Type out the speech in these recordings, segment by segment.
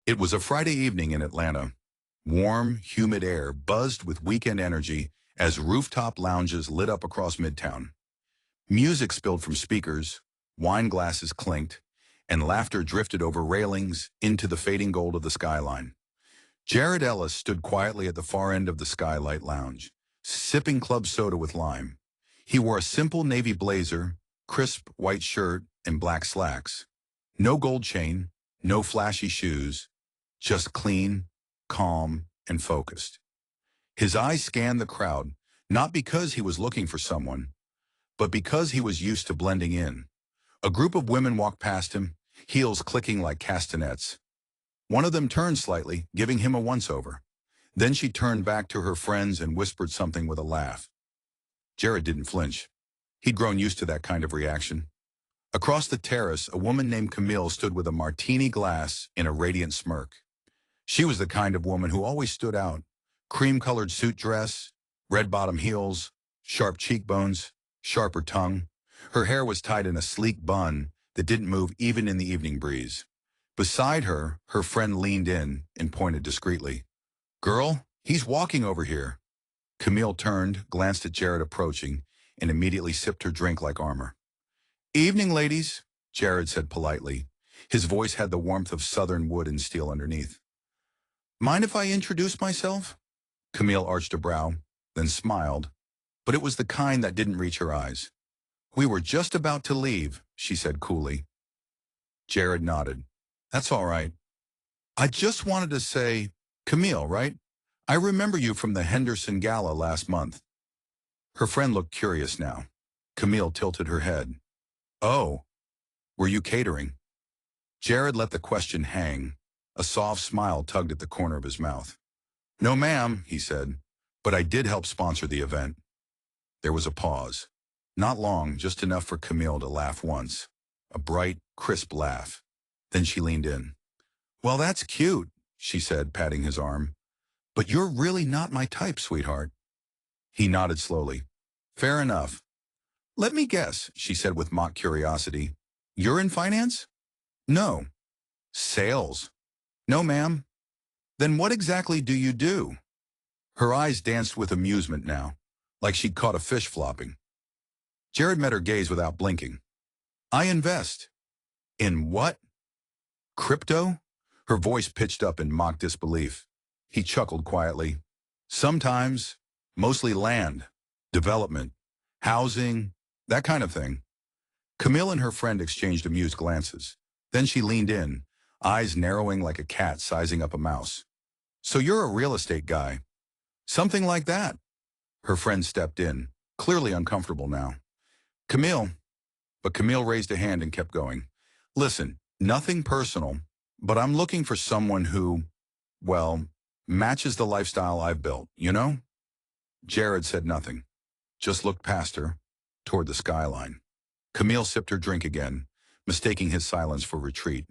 It was a Friday evening in Atlanta. Warm, humid air buzzed with weekend energy as rooftop lounges lit up across Midtown. Music spilled from speakers, wine glasses clinked, and laughter drifted over railings into the fading gold of the skyline. Jared Ellis stood quietly at the far end of the Skylight Lounge, sipping club soda with lime. He wore a simple navy blazer, crisp white shirt, and black slacks. No gold chain, no flashy shoes, just clean, calm, and focused. His eyes scanned the crowd, not because he was looking for someone, but because he was used to blending in. A group of women walked past him, heels clicking like castanets. One of them turned slightly, giving him a once-over. Then she turned back to her friends and whispered something with a laugh. Jared didn't flinch. He'd grown used to that kind of reaction. Across the terrace, a woman named Camille stood with a martini glass in a radiant smirk. She was the kind of woman who always stood out. Cream-colored suit dress, red-bottom heels, sharp cheekbones, sharper tongue. Her hair was tied in a sleek bun that didn't move even in the evening breeze. Beside her, her friend leaned in and pointed discreetly. "Girl, he's walking over here." Camille turned, glanced at Jared approaching, and immediately sipped her drink like armor. "Evening, ladies," Jared said politely. His voice had the warmth of southern wood and steel underneath. "Mind if I introduce myself?" Camille arched a brow, then smiled, but it was the kind that didn't reach her eyes. "We were just about to leave," she said coolly. Jared nodded. "That's all right. I just wanted to say, Camille, right? I remember you from the Henderson Gala last month." Her friend looked curious now. Camille tilted her head. "Oh, were you catering?" Jared let the question hang. A soft smile tugged at the corner of his mouth. "No, ma'am," he said, "but I did help sponsor the event." There was a pause. Not long, just enough for Camille to laugh once. A bright, crisp laugh. Then she leaned in. "Well, that's cute," she said, patting his arm. "But you're really not my type, sweetheart." He nodded slowly. "Fair enough." "Let me guess," she said with mock curiosity. "You're in finance?" "No." "Sales?" "No, ma'am." "Then what exactly do you do?" Her eyes danced with amusement now, like she'd caught a fish flopping. Jared met her gaze without blinking. "I invest." "In what?" "Crypto?" Her voice pitched up in mock disbelief. He chuckled quietly. "Sometimes, mostly land, development, housing, that kind of thing." Camille and her friend exchanged amused glances. Then she leaned in, eyes narrowing like a cat sizing up a mouse. "So you're a real estate guy?" "Something like that." Her friend stepped in, clearly uncomfortable now. "Camille," but Camille raised a hand and kept going. "Listen, nothing personal, but I'm looking for someone who, well, matches the lifestyle I've built, you know?" Jared said nothing, just looked past her, toward the skyline. Camille sipped her drink again, mistaking his silence for retreat.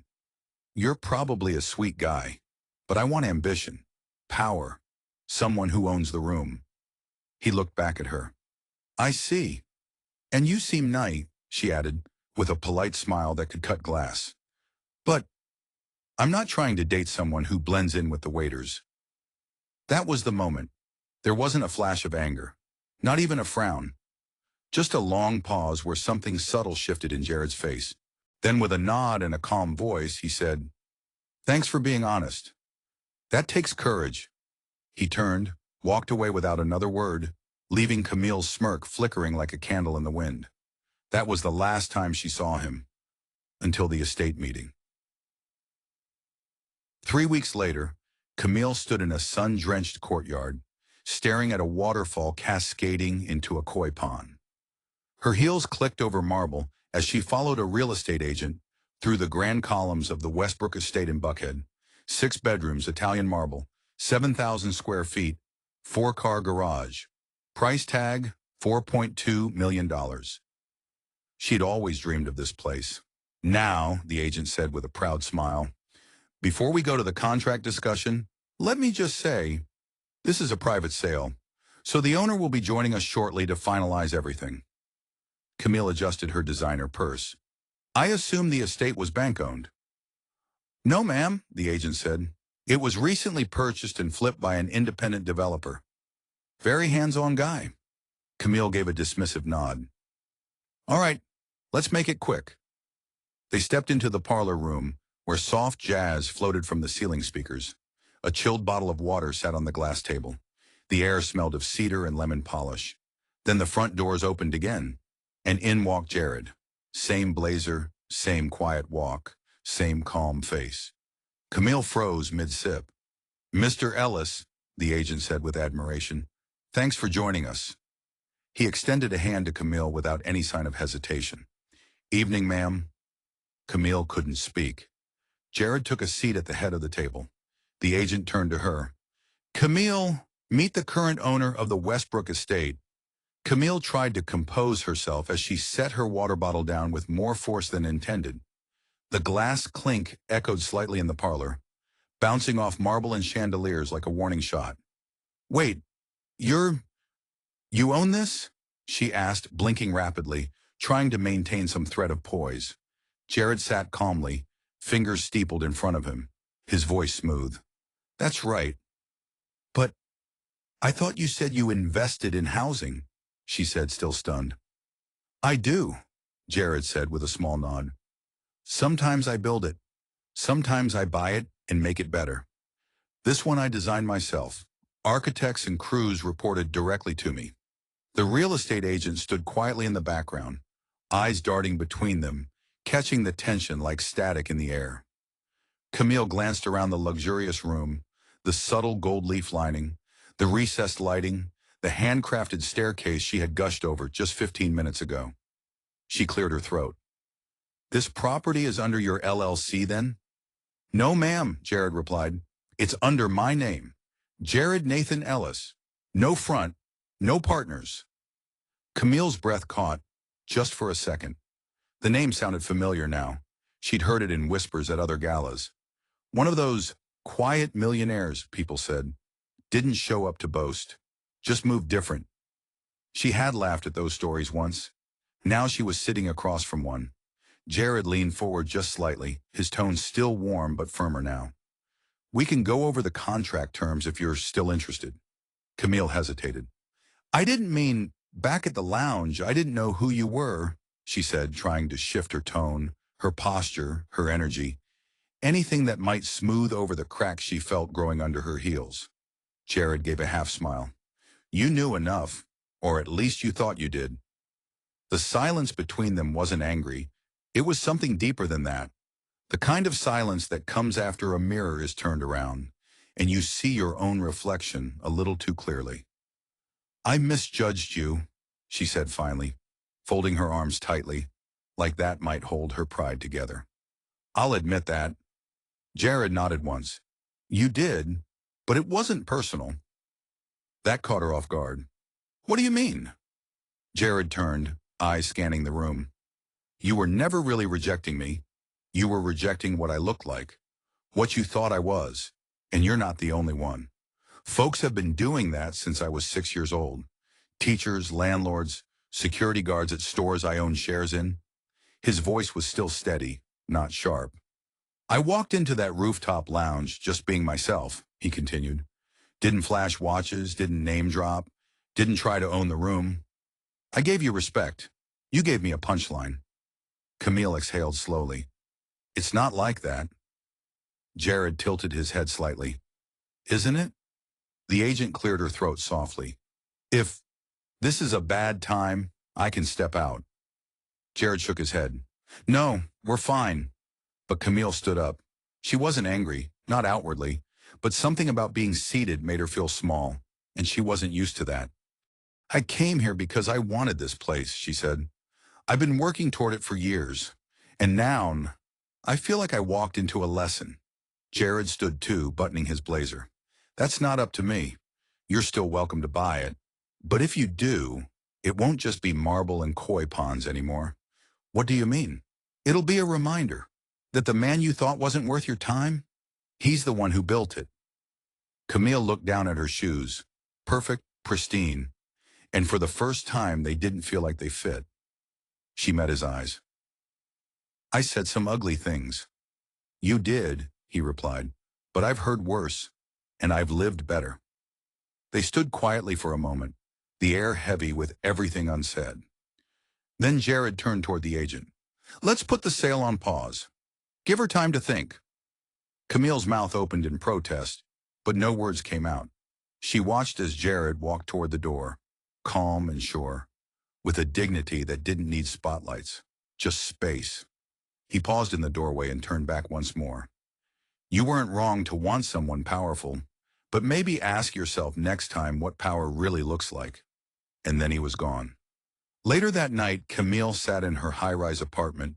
"You're probably a sweet guy, but I want ambition, power, someone who owns the room." He looked back at her. "I see. And you seem nice," she added, with a polite smile that could cut glass. "But I'm not trying to date someone who blends in with the waiters." That was the moment. There wasn't a flash of anger, not even a frown, just a long pause where something subtle shifted in Jared's face. Then with a nod and a calm voice, he said, "Thanks for being honest. That takes courage." He turned, walked away without another word, leaving Camille's smirk flickering like a candle in the wind. That was the last time she saw him, until the estate meeting. 3 weeks later, Camille stood in a sun-drenched courtyard, staring at a waterfall cascading into a koi pond. Her heels clicked over marble as she followed a real estate agent through the grand columns of the Westbrook estate in Buckhead. 6 bedrooms, Italian marble, 7,000 square feet, 4-car garage. Price tag, $4.2 million. She'd always dreamed of this place. "Now," the agent said with a proud smile, "before we go to the contract discussion, let me just say, this is a private sale, so the owner will be joining us shortly to finalize everything." Camille adjusted her designer purse. "I assume the estate was bank-owned." No, ma'am, the agent said. It was recently purchased and flipped by an independent developer. Very hands-on guy. Camille gave a dismissive nod. All right, let's make it quick. They stepped into the parlor room, where soft jazz floated from the ceiling speakers. A chilled bottle of water sat on the glass table. The air smelled of cedar and lemon polish. Then the front doors opened again, and in walked Jared. Same blazer, same quiet walk, same calm face. Camille froze mid-sip. Mr. Ellis, the agent said with admiration, thanks for joining us. He extended a hand to Camille without any sign of hesitation. Evening, ma'am. Camille couldn't speak. Jared took a seat at the head of the table. The agent turned to her. Camille, meet the current owner of the Westbrook estate. Camille tried to compose herself as she set her water bottle down with more force than intended. The glass clink echoed slightly in the parlor, bouncing off marble and chandeliers like a warning shot. Wait, you own this? She asked, blinking rapidly, trying to maintain some thread of poise. Jared sat calmly, fingers steepled in front of him, his voice smooth. That's right. But I thought you said you invested in housing, she said, still stunned. I do, Jared said with a small nod. Sometimes I build it. Sometimes I buy it and make it better. This one I designed myself. Architects and crews reported directly to me. The real estate agent stood quietly in the background, eyes darting between them, catching the tension like static in the air. Camille glanced around the luxurious room, the subtle gold leaf lining, the recessed lighting, the handcrafted staircase she had gushed over just 15 minutes ago. She cleared her throat. This property is under your LLC then? No, ma'am, Jared replied. It's under my name, Jared Nathan Ellis. No front, no partners. Camille's breath caught, just for a second. The name sounded familiar now. She'd heard it in whispers at other galas. One of those quiet millionaires, people said. Didn't show up to boast. Just moved different. She had laughed at those stories once. Now she was sitting across from one. Jared leaned forward just slightly, his tone still warm but firmer now. We can go over the contract terms if you're still interested. Camille hesitated. I didn't mean back at the lounge. I didn't know who you were, she said, trying to shift her tone, her posture, her energy. Anything that might smooth over the cracks she felt growing under her heels. Jared gave a half smile. You knew enough, or at least you thought you did. The silence between them wasn't angry. It was something deeper than that. The kind of silence that comes after a mirror is turned around, and you see your own reflection a little too clearly. I misjudged you, she said finally, folding her arms tightly, like that might hold her pride together. I'll admit that. Jared nodded once. You did, but it wasn't personal. That caught her off guard. What do you mean? Jared turned, eyes scanning the room. You were never really rejecting me. You were rejecting what I looked like, what you thought I was, and you're not the only one. Folks have been doing that since I was 6 years old. Teachers, landlords, security guards at stores I own shares in. His voice was still steady, not sharp. I walked into that rooftop lounge just being myself, he continued. Didn't flash watches, didn't name drop, didn't try to own the room. I gave you respect. You gave me a punchline. Camille exhaled slowly. It's not like that. Jared tilted his head slightly. Isn't it? The agent cleared her throat softly. If this is a bad time, I can step out. Jared shook his head. No, we're fine. But Camille stood up. She wasn't angry, not outwardly, but something about being seated made her feel small, and she wasn't used to that. I came here because I wanted this place, she said. I've been working toward it for years, and now I feel like I walked into a lesson. Jared stood too, buttoning his blazer. That's not up to me. You're still welcome to buy it. But if you do, it won't just be marble and koi ponds anymore. What do you mean? It'll be a reminder that the man you thought wasn't worth your time, he's the one who built it. Camille looked down at her shoes, perfect, pristine, and for the first time they didn't feel like they fit. She met his eyes. I said some ugly things. You did, he replied. But I've heard worse, and I've lived better. They stood quietly for a moment, the air heavy with everything unsaid. Then Jared turned toward the agent. Let's put the sale on pause. Give her time to think. Camille's mouth opened in protest, but no words came out. She watched as Jared walked toward the door, calm and sure, with a dignity that didn't need spotlights, just space. He paused in the doorway and turned back once more. You weren't wrong to want someone powerful, but maybe ask yourself next time what power really looks like. And then he was gone. Later that night, Camille sat in her high-rise apartment,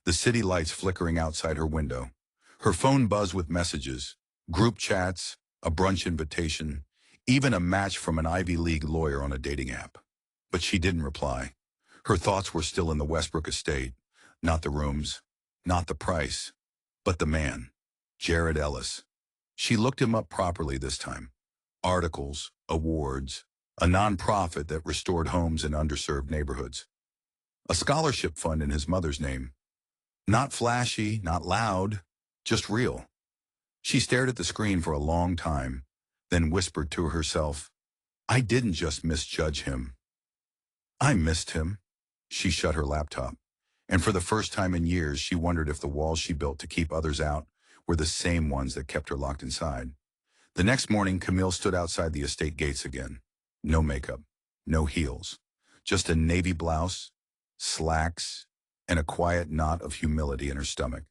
the city lights flickering outside her window. Her phone buzzed with messages, group chats, a brunch invitation, even a match from an Ivy League lawyer on a dating app. But she didn't reply. Her thoughts were still in the Westbrook estate, not the rooms, not the price, but the man, Jared Ellis. She looked him up properly this time. Articles, awards, a nonprofit that restored homes in underserved neighborhoods. A scholarship fund in his mother's name. Not flashy, not loud, just real. She stared at the screen for a long time, then whispered to herself, I didn't just misjudge him. I missed him. She shut her laptop, and for the first time in years, she wondered if the walls she built to keep others out were the same ones that kept her locked inside. The next morning, Camille stood outside the estate gates again. No makeup, no heels, just a navy blouse, slacks, and a quiet knot of humility in her stomach.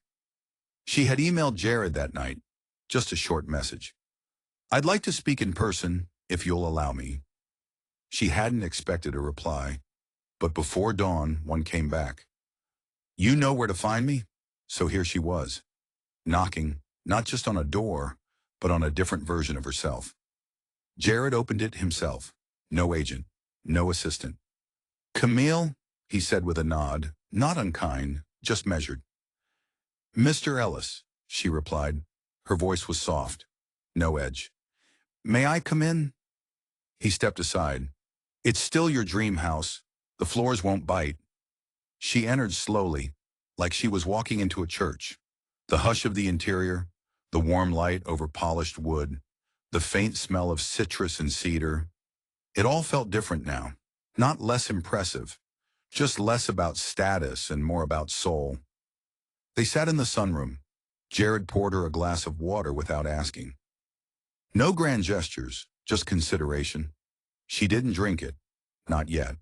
She had emailed Jared that night, just a short message. I'd like to speak in person, if you'll allow me. She hadn't expected a reply, but before dawn, one came back. You know where to find me? So here she was, knocking, not just on a door, but on a different version of herself. Jared opened it himself. No agent, no assistant. Camille, he said with a nod, not unkind, just measured. Mr. Ellis, she replied. Her voice was soft, no edge. May I come in? He stepped aside. It's still your dream house. The floors won't bite. She entered slowly, like she was walking into a church. The hush of the interior, the warm light over polished wood, the faint smell of citrus and cedar. It all felt different now, not less impressive, just less about status and more about soul. They sat in the sunroom. Jared poured her a glass of water without asking. No grand gestures, just consideration. She didn't drink it, not yet.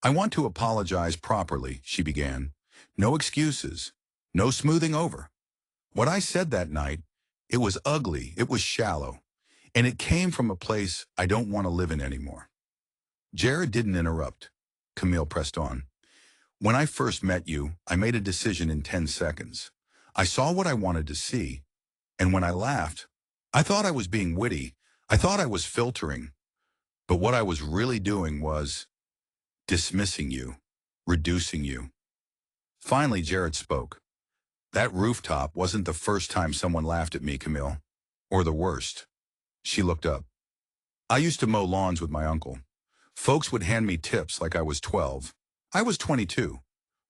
I want to apologize properly, she began. No excuses, no smoothing over. What I said that night, it was ugly, it was shallow, and it came from a place I don't want to live in anymore. Jared didn't interrupt. Camille pressed on. When I first met you, I made a decision in 10 seconds. I saw what I wanted to see, and when I laughed, I thought I was being witty. I thought I was filtering. But what I was really doing was dismissing you, reducing you. Finally, Jared spoke. That rooftop wasn't the first time someone laughed at me, Camille, or the worst. She looked up. I used to mow lawns with my uncle. Folks would hand me tips like I was 12. I was 22,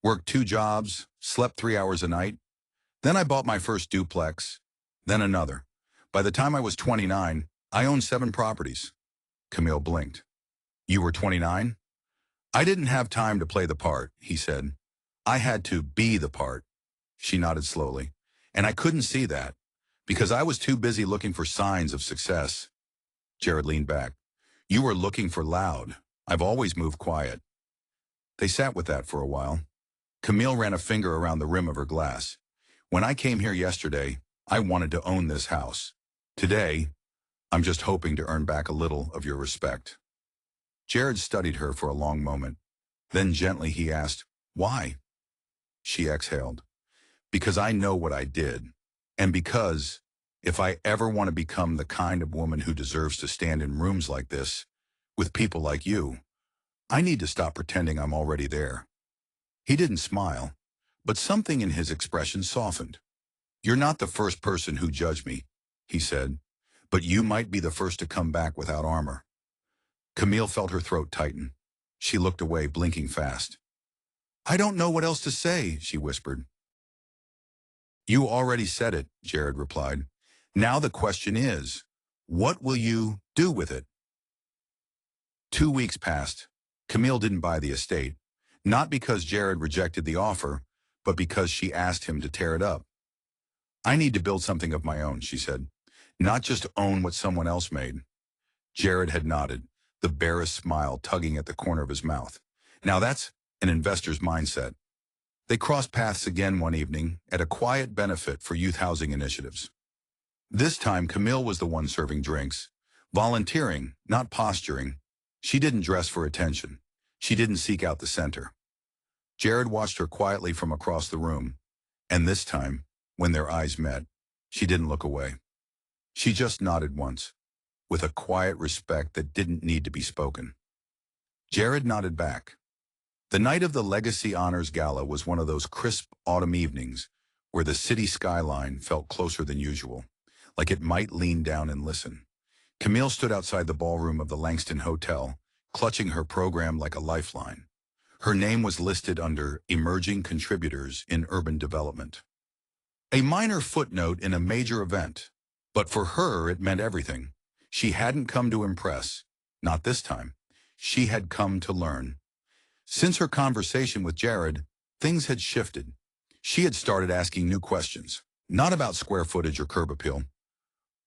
worked 2 jobs, slept 3 hours a night. Then I bought my first duplex, then another. By the time I was 29, I owned 7 properties. Camille blinked. You were 29? I didn't have time to play the part, he said. I had to be the part. She nodded slowly. And I couldn't see that, because I was too busy looking for signs of success. Jared leaned back. You were looking for loud. I've always moved quiet. They sat with that for a while. Camille ran a finger around the rim of her glass. When I came here yesterday, I wanted to own this house. Today, I'm just hoping to earn back a little of your respect. Jared studied her for a long moment. Then gently he asked, why? She exhaled. Because I know what I did. And because, if I ever want to become the kind of woman who deserves to stand in rooms like this, with people like you, I need to stop pretending I'm already there. He didn't smile, but something in his expression softened. You're not the first person who judged me, he said, but you might be the first to come back without armor. Camille felt her throat tighten. She looked away, blinking fast. I don't know what else to say, she whispered. You already said it, Jared replied. Now the question is, what will you do with it? 2 weeks passed. Camille didn't buy the estate, not because Jared rejected the offer, but because she asked him to tear it up. I need to build something of my own, she said, not just own what someone else made. Jared had nodded, the barest smile tugging at the corner of his mouth. Now that's an investor's mindset. They crossed paths again one evening at a quiet benefit for youth housing initiatives. This time, Camille was the one serving drinks, volunteering, not posturing. She didn't dress for attention. She didn't seek out the center. Jared watched her quietly from across the room, and this time, when their eyes met, she didn't look away. She just nodded once, with a quiet respect that didn't need to be spoken. Jared nodded back. The night of the Legacy Honors Gala was one of those crisp autumn evenings where the city skyline felt closer than usual, like it might lean down and listen. Camille stood outside the ballroom of the Langston Hotel, clutching her program like a lifeline. Her name was listed under Emerging Contributors in Urban Development. A minor footnote in a major event, but for her it meant everything. She hadn't come to impress, not this time. She had come to learn. Since her conversation with Jared, things had shifted. She had started asking new questions, not about square footage or curb appeal,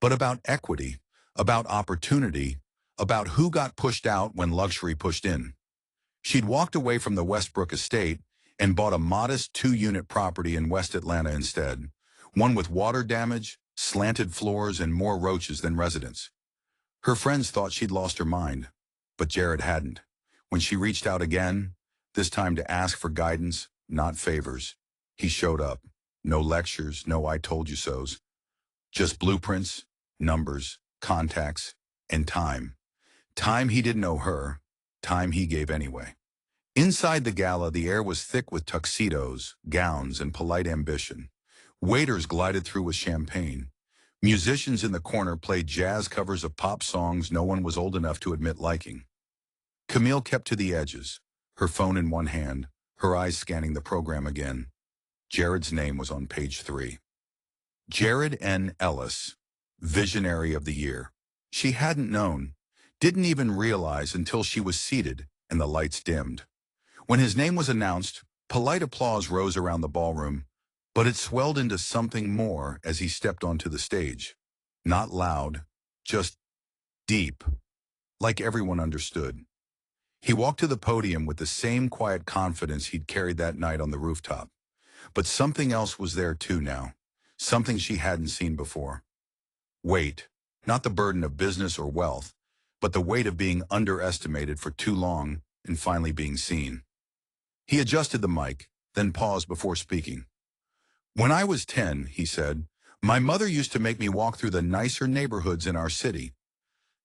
but about equity, about opportunity, about who got pushed out when luxury pushed in. She'd walked away from the Westbrook estate and bought a modest 2-unit property in West Atlanta instead, one with water damage, slanted floors, and more roaches than residents. Her friends thought she'd lost her mind, but Jared hadn't. When she reached out again, this time to ask for guidance, not favors, he showed up. No lectures, no I told you so's. Just blueprints, numbers, contacts, and time. Time he didn't owe her, time he gave anyway. Inside the gala, the air was thick with tuxedos, gowns, and polite ambition. Waiters glided through with champagne. Musicians in the corner played jazz covers of pop songs no one was old enough to admit liking. Camille kept to the edges, her phone in one hand, her eyes scanning the program again. Jared's name was on page 3. Jared N. Ellis, Visionary of the Year. She hadn't known, didn't even realize until she was seated and the lights dimmed. When his name was announced, polite applause rose around the ballroom, but it swelled into something more as he stepped onto the stage. Not loud, just deep, like everyone understood. He walked to the podium with the same quiet confidence he'd carried that night on the rooftop. But something else was there too now, something she hadn't seen before. Weight, not the burden of business or wealth, but the weight of being underestimated for too long and finally being seen. He adjusted the mic, then paused before speaking. When I was 10, he said, my mother used to make me walk through the nicer neighborhoods in our city.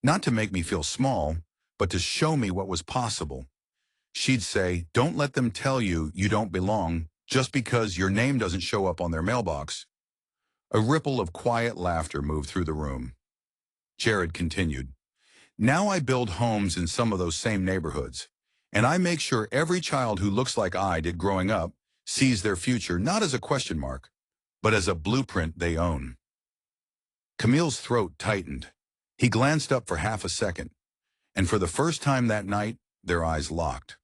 Not to make me feel small, but to show me what was possible. She'd say, don't let them tell you you don't belong just because your name doesn't show up on their mailbox. A ripple of quiet laughter moved through the room. Jared continued, now I build homes in some of those same neighborhoods, and I make sure every child who looks like I did growing up sees their future not as a question mark, but as a blueprint they own. Camille's throat tightened. He glanced up for half a second, and for the first time that night, their eyes locked.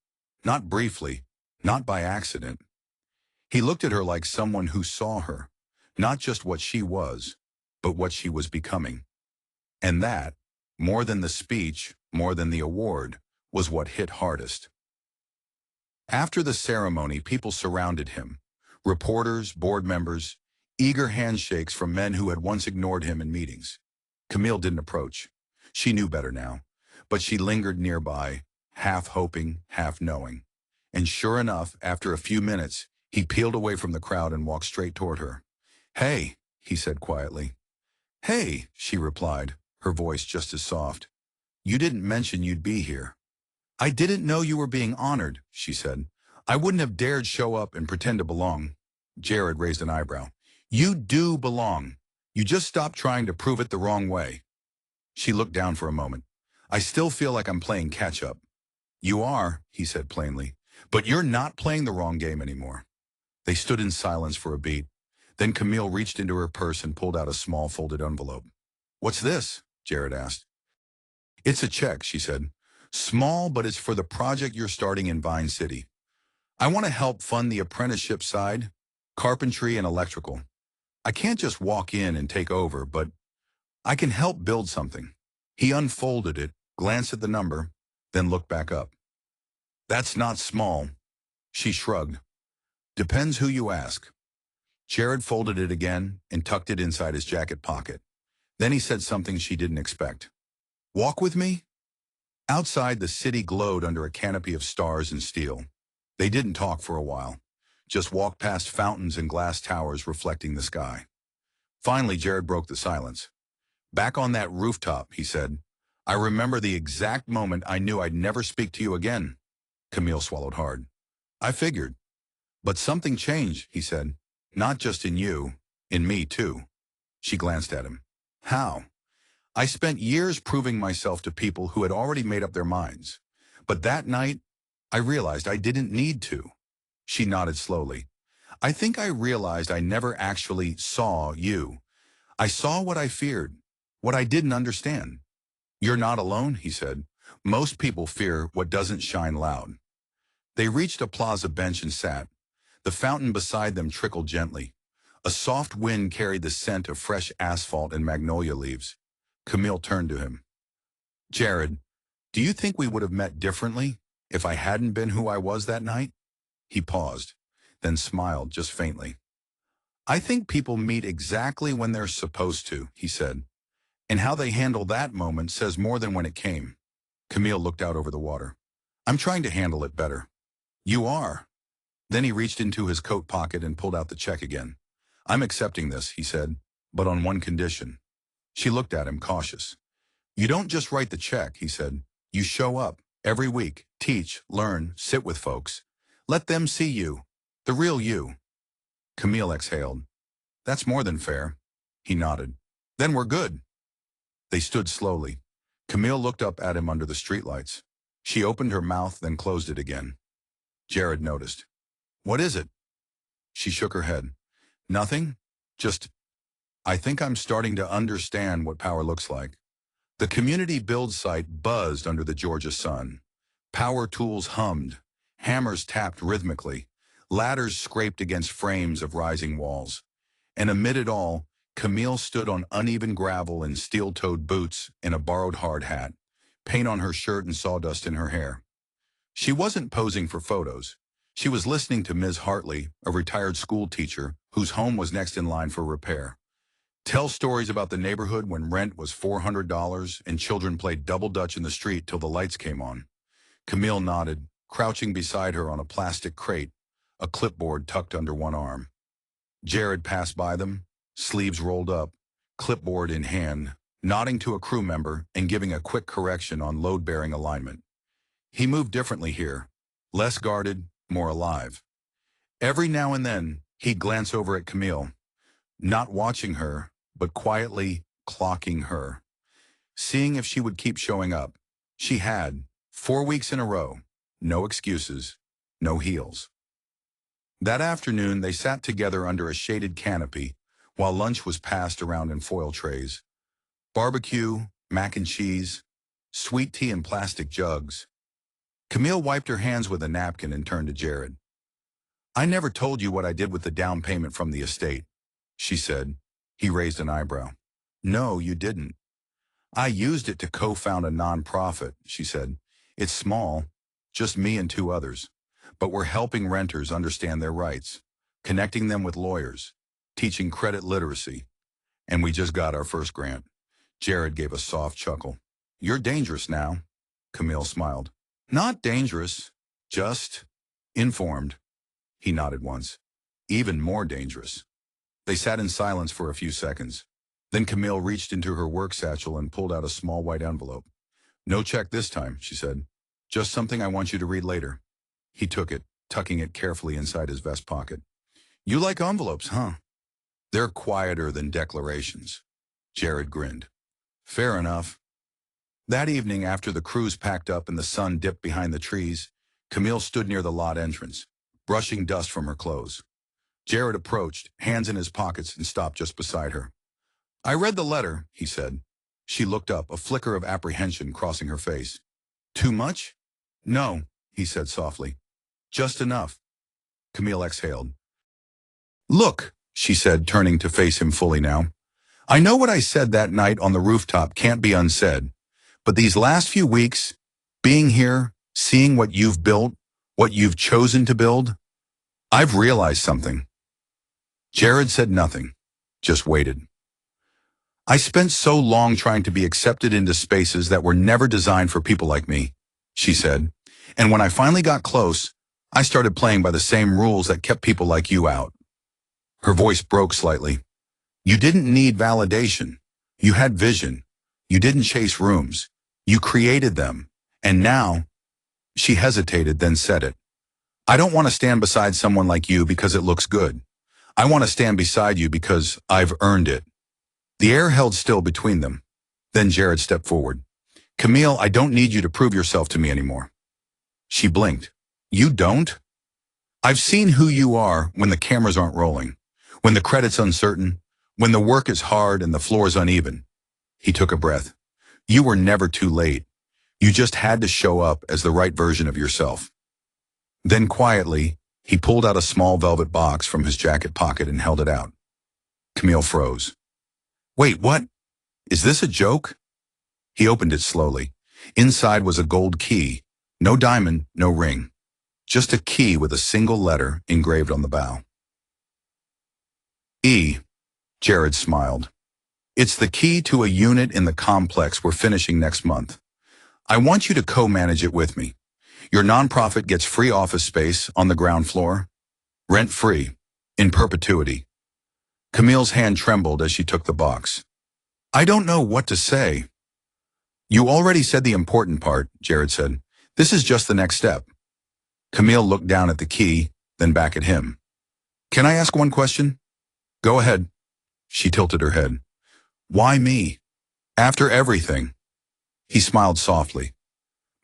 Not briefly, not by accident. He looked at her like someone who saw her, not just what she was, but what she was becoming. And that, more than the speech, more than the award, was what hit hardest. After the ceremony, people surrounded him. Reporters, board members, eager handshakes from men who had once ignored him in meetings. Camille didn't approach. She knew better now, but she lingered nearby, half hoping, half knowing. And sure enough, after a few minutes, he peeled away from the crowd and walked straight toward her. Hey, he said quietly. Hey, she replied, her voice just as soft. You didn't mention you'd be here. I didn't know you were being honored, she said. I wouldn't have dared show up and pretend to belong. Jared raised an eyebrow. You do belong. You just stopped trying to prove it the wrong way. She looked down for a moment. I still feel like I'm playing catch-up. You are, he said plainly, but you're not playing the wrong game anymore. They stood in silence for a beat. Then Camille reached into her purse and pulled out a small folded envelope. "What's this?" Jared asked. "It's a check," she said. "Small, but it's for the project you're starting in Vine City. I want to help fund the apprenticeship side, carpentry and electrical. I can't just walk in and take over, but I can help build something." He unfolded it, glanced at the number, then looked back up. "That's not small." She shrugged. "Depends who you ask." Jared folded it again and tucked it inside his jacket pocket. Then he said something she didn't expect. "Walk with me?" Outside, the city glowed under a canopy of stars and steel. They didn't talk for a while, just walked past fountains and glass towers reflecting the sky. Finally, Jared broke the silence. "Back on that rooftop," he said. "I remember the exact moment I knew I'd never speak to you again." Camille swallowed hard. "I figured. But something changed," he said. "Not just in you, in me too." She glanced at him. "How?" "I spent years proving myself to people who had already made up their minds. But that night, I realized I didn't need to." She nodded slowly. "I think I realized I never actually saw you. I saw what I feared, what I didn't understand." "You're not alone," he said. "Most people fear what doesn't shine loud." They reached a plaza bench and sat. The fountain beside them trickled gently. A soft wind carried the scent of fresh asphalt and magnolia leaves. Camille turned to him. "Jared, do you think we would have met differently if I hadn't been who I was that night?" He paused, then smiled just faintly. "I think people meet exactly when they're supposed to," he said. "And how they handle that moment says more than when it came." Camille looked out over the water. "I'm trying to handle it better." "You are." Then he reached into his coat pocket and pulled out the check again. "I'm accepting this," he said, "but on one condition." She looked at him, cautious. "You don't just write the check," he said. "You show up every week, teach, learn, sit with folks. Let them see you, the real you." Camille exhaled. "That's more than fair." He nodded. "Then we're good." They stood slowly. Camille looked up at him under the streetlights. She opened her mouth, then closed it again. Jared noticed. "What is it?" She shook her head. "Nothing. Just, I think I'm starting to understand what power looks like." The community build site buzzed under the Georgia sun. Power tools hummed. Hammers tapped rhythmically. Ladders scraped against frames of rising walls. And amid it all, Camille stood on uneven gravel in steel-toed boots and a borrowed hard hat, paint on her shirt and sawdust in her hair. She wasn't posing for photos. She was listening to Ms. Hartley, a retired school teacher whose home was next in line for repair, tell stories about the neighborhood when rent was $400 and children played double dutch in the street till the lights came on. Camille nodded, crouching beside her on a plastic crate, a clipboard tucked under one arm. Jared passed by them, sleeves rolled up, clipboard in hand, nodding to a crew member and giving a quick correction on load-bearing alignment. He moved differently here, less guarded, more alive. Every now and then, he'd glance over at Camille, not watching her, but quietly clocking her, seeing if she would keep showing up. She had, 4 weeks in a row, no excuses, no heels. That afternoon, they sat together under a shaded canopy while lunch was passed around in foil trays. Barbecue, mac and cheese, sweet tea in plastic jugs. Camille wiped her hands with a napkin and turned to Jared. "I never told you what I did with the down payment from the estate," she said. He raised an eyebrow. "No, you didn't." "I used it to co-found a nonprofit," she said. "It's small, just me and 2 others. But we're helping renters understand their rights, connecting them with lawyers, teaching credit literacy. And we just got our first grant." Jared gave a soft chuckle. "You're dangerous now." Camille smiled. "Not dangerous, just informed." He nodded once. "Even more dangerous." They sat in silence for a few seconds. Then Camille reached into her work satchel and pulled out a small white envelope. "No check this time," she said. "Just something I want you to read later." He took it, tucking it carefully inside his vest pocket. "You like envelopes, huh?" "They're quieter than declarations." Jared grinned. "Fair enough." That evening, after the crews packed up and the sun dipped behind the trees, Camille stood near the lot entrance, brushing dust from her clothes. Jared approached, hands in his pockets, and stopped just beside her. I read the letter, he said. She looked up, a flicker of apprehension crossing her face. Too much? No, he said softly. Just enough. Camille exhaled. Look, she said, turning to face him fully now. I know what I said that night on the rooftop can't be unsaid, but these last few weeks, being here, seeing what you've built, what you've chosen to build, I've realized something. Jared said nothing, just waited. I spent so long trying to be accepted into spaces that were never designed for people like me, she said, and when I finally got close, I started playing by the same rules that kept people like you out. Her voice broke slightly. You didn't need validation. You had vision. You didn't chase rooms. You created them. And now, she hesitated, then said it. I don't want to stand beside someone like you because it looks good. I want to stand beside you because I've earned it. The air held still between them. Then Jared stepped forward. Camille, I don't need you to prove yourself to me anymore. She blinked. You don't? I've seen who you are when the cameras aren't rolling, when the credit's uncertain, when the work is hard and the floor is uneven. He took a breath. You were never too late. You just had to show up as the right version of yourself. Then quietly, he pulled out a small velvet box from his jacket pocket and held it out. Camille froze. Wait, what? Is this a joke? He opened it slowly. Inside was a gold key. No diamond, no ring. Just a key with a single letter engraved on the bow. E. Jared smiled. It's the key to a unit in the complex we're finishing next month. I want you to co-manage it with me. Your nonprofit gets free office space on the ground floor, rent-free, in perpetuity. Camille's hand trembled as she took the box. I don't know what to say. You already said the important part, Jared said. This is just the next step. Camille looked down at the key, then back at him. Can I ask one question? Go ahead. She tilted her head. Why me? After everything. He smiled softly.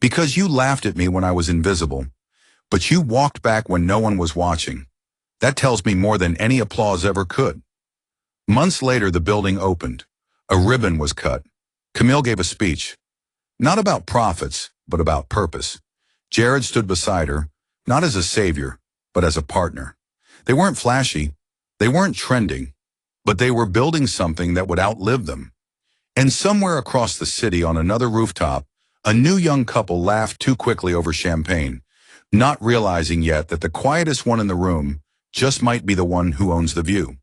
Because you laughed at me when I was invisible, but you walked back when no one was watching. That tells me more than any applause ever could. Months later, the building opened. A ribbon was cut. Camille gave a speech. Not about profits, but about purpose. Jared stood beside her, not as a savior, but as a partner. They weren't flashy. They weren't trending, but they were building something that would outlive them. And somewhere across the city on another rooftop, a new young couple laughed too quickly over champagne, not realizing yet that the quietest one in the room just might be the one who owns the view.